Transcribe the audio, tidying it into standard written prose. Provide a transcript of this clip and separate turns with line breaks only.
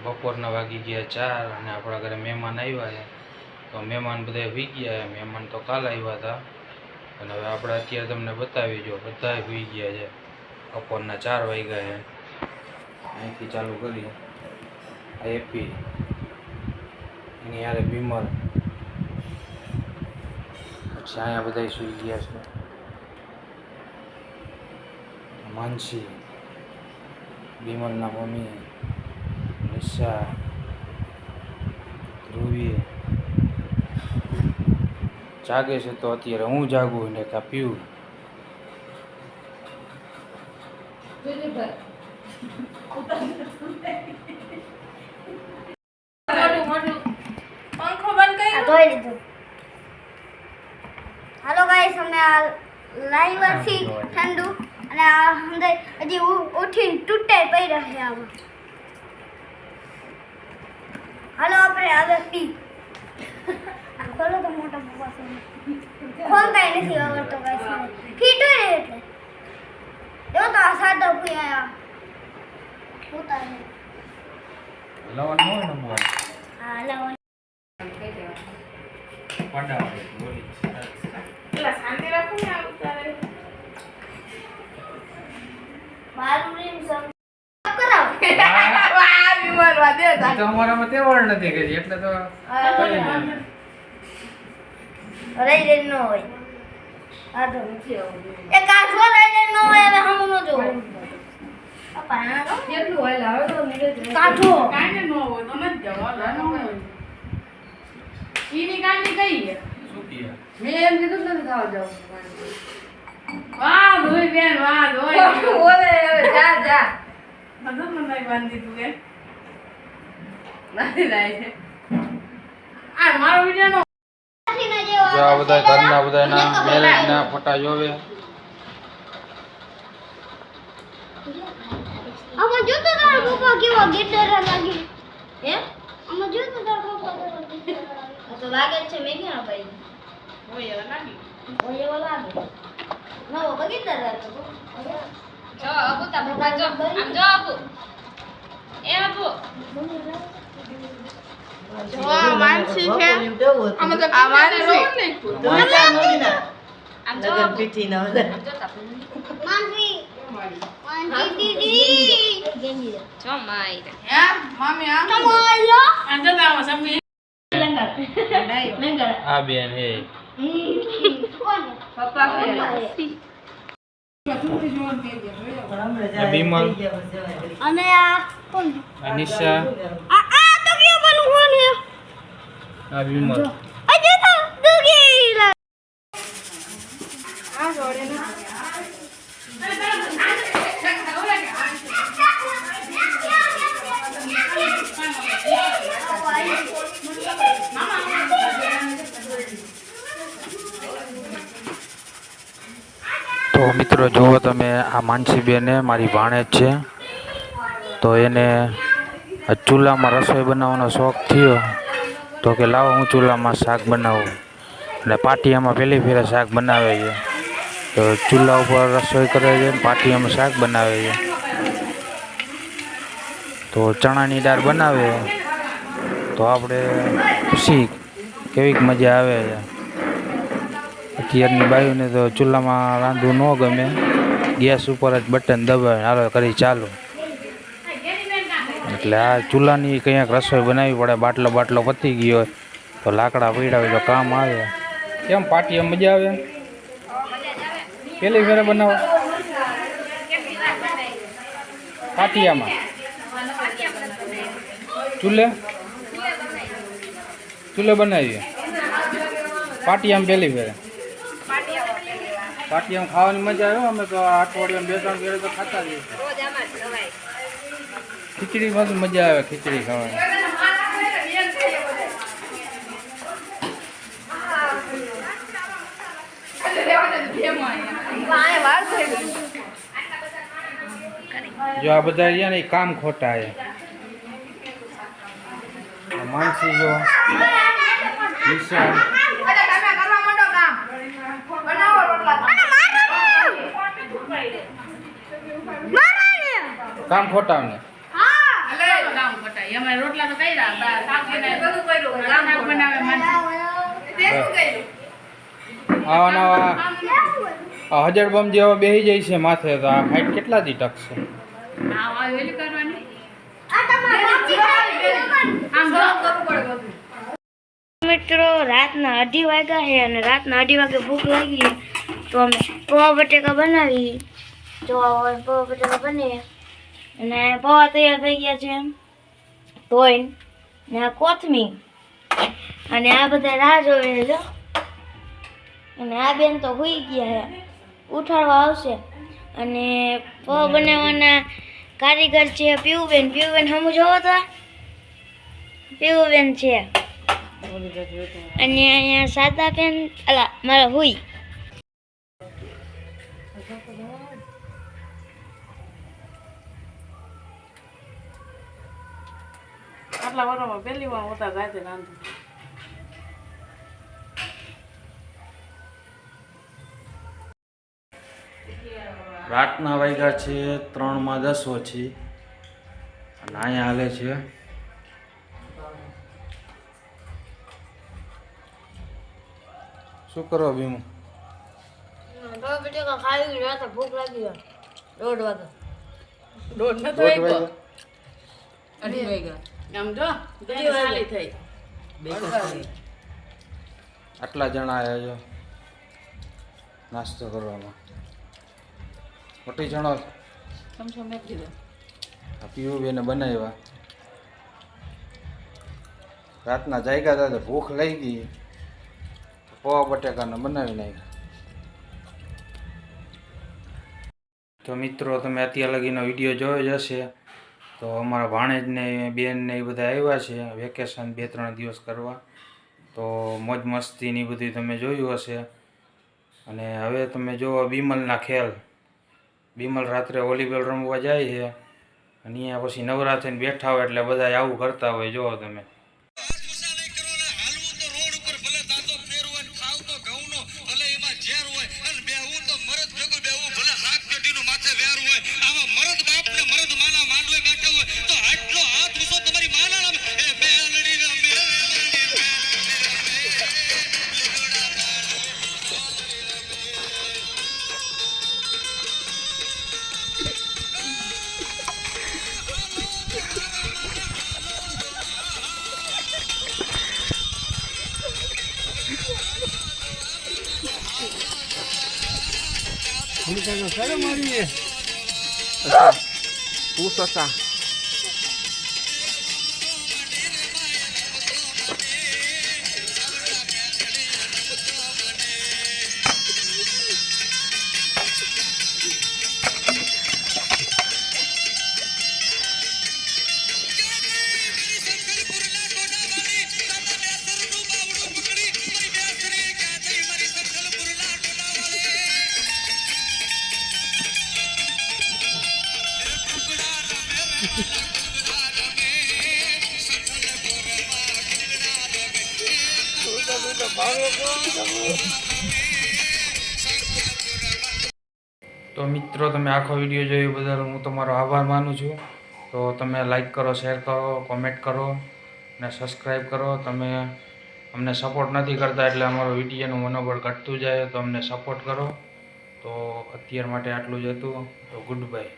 બપોરના વાગી ગયા 4 અને આપણા ઘરે મહેમાન આવ્યા છે. તો મહેમાન બધા સુઈ ગયા છે. મહેમાન તો કાલ આવ્યા હતા અને હવે આપણે અત્યારે તમને બતાવી જો બધા સુઈ ગયા છે. બપોરના 4 વાગ્યા છે. અહીંથી ચાલુ કરીએ. આ એપી એની યારે બીમલ પછી અહીંયા બધા સુઈ ગયા છે. માનસી, બીમલના મમ્મી, નિશા, ધ્રુવી જાગે છે. તો અત્યારે હું જાગું ને કા પીવું.
हेलो गाइस हमें लाइव थी ठंडू અને આ અંદર હજી ઉઠીને તૂટે પડી રહ્યા આમાં. હાલો આપણે હવે પી ખોલો તો મોટા પપ્પા ફોન કાંઈ નથી આવડતો ગાઈસ ફીટ હોય ને એટલે જો તો આ સાદો પી આયા ઉતારે
લવણ નો નંબર
હા લવણ
પાંડા બોલી
પેલા શાંતિ રાખો ને આ ઉતારે
મારું રીમ સમ કરાવ
વાહ વિમલ વા દે
તો અમારામાં તેવડ નથી કે એટલે તો
રહી રે નો હોય આ તો નથી એ કાઠો રહી રે નો હોય હવે હમ નો જો પપ્પા આ કેટલું હોય લાવે તો નીડે કાઠો
કાંઈ નો હોય તો નથી જવા નો હોય ઈની કાંઈ કઈ છે
શું કીએ
મેં એમ કીધું નથી ખાવા જાવ વાહ ધોઈ બેન વાહ ધોઈ ઓલે જા જા બધું મને બાંધી તું કે નથી લાય છે આ મારો વિડિયો નો
જો આ બધા ઘરના બધાના મેરેજના ફોટા જોવે.
આમાં જો તો તારા પપ્પા કેવા ગિટાર લાગે હે આમાં જો તો તારા પપ્પા કેવા ગિટાર લાગે તો લાગે છે મેં ક્યાં પાઈ
હોય એવા લાગી
ઓય એવો લાગે નવો ગિટાર લાગે
જો અબુ તા પપ્પા જો આમ જો અબુ એ અબુ જો માનસી છે આમ તો આ માનસી આમ જો પીટી ના આમ જો તા
માનસી માનસી દીદી ગેંજી
જો માઈ હે મમ્મી આ
તમારો
આમ જો તા સમી લંગર
આ બેન હે
કોણ
પપ્પા
બીમલ,
અને આ કોણ
આ નિશા,
આ તો કેવું બનું કોણ હે
આ બીમલ.
અજે તો દુગી લા
આ જોડે ના
તો મિત્રો જુઓ તમે આ માનસીબેન મારી ભાણેજ છે. તો એને ચૂલામાં રસોઈ બનાવવાનો શોખ થયો તો કે લાવો હું ચૂલામાં શાક બનાવું. અને પાટિયામાં પહેલી ફેરે શાક બનાવે છે. તો ચૂલા ઉપર રસોઈ કરે છે ને પાટિયામાં શાક બનાવે છે. તો ચણાની દાળ બનાવે તો આપણે ખુશી કેવીક મજા આવે છે. અત્યારની બાયુને તો ચૂલામાં રાંધવું ન ગમે, ગેસ ઉપર જ બટન દબાવે હાલો કરી ચાલુ. એટલે આ ચૂલાની કંઈક રસોઈ બનાવવી પડે. બાટલો બાટલો પતી ગયો હોય તો લાકડા પડ્યા હોય તો કામ આવે. કેમ પાટિયા મજા આવે? પેલી ફેરે બનાવો પાટિયામાં ચૂલે બનાવીએ પાટિયામાં પહેલી ફેરે. પાટિયામાં ખાવાની મજા આવે. અમે તો અઠવાડિયામાં 2-3 ફેરે તો ખાતા જઈએ. ખીચડી માં મજા આવે, ખીચડી ખાવાની. જો આ બધા રહ્યા ને એ કામ ખોટા છે. માનસી જો નિશા કામ ખોટા ને
કામ કટાય એમાં રોટલા તો કર્યા શાક બનાવે બધું કર્યું શાક બનાવે માનસી તે શું કર્યું
આવા નવા હજર બમ જેવા બેસી જાય છે માથે તો આ હાઈટ કેટલા દી ટકશે
આ વેલી કરવાની
આ તમારા
આમ જોબ કરવું પડે બધું
મિત્રો રાતના 2:30 વાગ્યા છે અને રાતના 2:30 વાગે ભૂખ લાગી છે તો અમે પૌવા બટેકા બનાવી જો પૌવા બટેકા બને અને પૌવા તૈયાર થઈ ગયા છે ધોઈને ને આ કોથમીર અને આ બધા રાહ જોવે છે જો અને આ બેન તો હોઈ ગયા છે ઉઠાડવા આવશે અને પૌવા બનાવવાના કારીગર છે પીવુબેન હમું જોવો તો પીવુબેન છે અને અહીંયા સાદા પેન અલા મારા હુઈ
આટલા વર્ષમાં પહેલી વાર હોતા જાતે રાંધું
રાતના વાગ્યા છે 3:10 ઓછી અને અહીંયા હાલે છે શું કરો ભીમું
બટેકા ખાઈ રાતે ભૂખ લાગી 1:30 વાગે
દોઢ નતો
દોઢ
આવ્યો
વાગ્યા?
અઢી વાગ્યા આમ જો બે સાલી થઈ
આટલા જણા આવ્યા છો નાસ્તો કરવામાં મોટી જણો
સમસો મેં કીધું
આ પીયુબેને બનાવ્યા રાતના જાગ્યા હતા તો ભૂખ લઈ ગઈ પૌવા બટેકાને બનાવી નાખ્યા તો મિત્રો તમે અત્યાર લગીનો વિડીયો જોયો જ હશે તો અમારા ભાણેજને બેનને એ બધા આવ્યા છે વેકેશન 2-3 દિવસ કરવા તો મોજ મસ્તીની બધી તમે જોયું હશે અને હવે તમે જુઓ બીમલના ખેલ બીમલ રાત્રે વોલીબોલ રમવા જાય છે અને અહીંયા પછી નવરા થઈને બેઠા હોય એટલે બધા આવું કરતા હોય જુઓ તમે તો મિત્રો તમે આખો વિડીયો જોયો બદલ હું તમારો આભાર માનું છું તો તમે લાઈક કરો શેર કરો કોમેન્ટ કરો અને સબસ્ક્રાઈબ કરો તમે અમને સપોર્ટ નથી કરતા એટલે અમારો વિડીયોનું મનોબળ ઘટતું જાય તો અમને સપોર્ટ કરો તો અત્યાર માટે આટલું જ હતું તો ગુડ બાય